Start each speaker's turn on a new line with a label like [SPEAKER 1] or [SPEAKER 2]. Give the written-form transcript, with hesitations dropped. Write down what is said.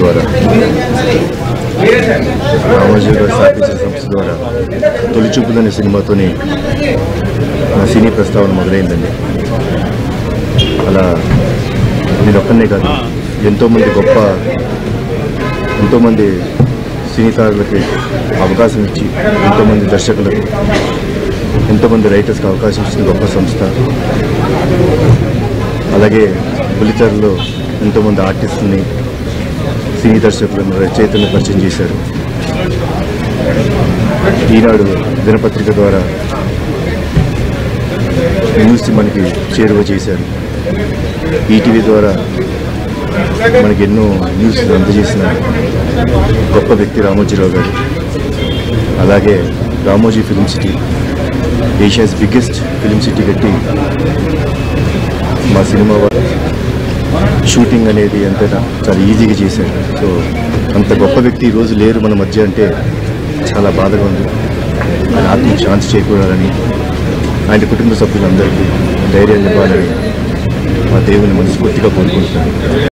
[SPEAKER 1] ద్వారా రామోజీ గారు స్థాపించిన సంస్థ ద్వారా తొలి చూపులనే సినిమాతోనే నా సినీ ప్రస్తావన మొదలైందండి. అలా నేను ఒక్కనే కాదు, ఎంతోమంది సినీ తారులకి అవకాశం ఇచ్చి, ఎంతోమంది దర్శకులకు, ఎంతోమంది రైటర్స్కి అవకాశం ఇచ్చిన గొప్ప సంస్థ. అలాగే బుల్లితెరలో ఎంతోమంది ఆర్టిస్టులని, సినీ దర్శకులను, రచయితలను పరిచయం చేశారు. ఈనాడు దినపత్రిక ద్వారా న్యూస్ మనకి చేరువ చేశారు. ఈటీవీ ద్వారా మనకి ఎన్నో న్యూస్ అందజేసిన గొప్ప వ్యక్తి రామోజీరావు గారు. అలాగే Ramoji film city, Asia's biggest film city కట్టి మా సినిమా షూటింగ్ అనేది ఎంతైనా చాలా ఈజీగా చేశారు. సో అంత గొప్ప వ్యక్తి ఈరోజు లేరు మన మధ్య అంటే చాలా బాధగా ఉంది. ఆయన ఆత్మకు శాంతి చేకూరాలని, ఆయన కుటుంబ సభ్యులందరికీ ధైర్యాన్ని ఇవ్వాలని మా దేవుని మనస్ఫూర్తిగా కోరుకుంటున్నాను.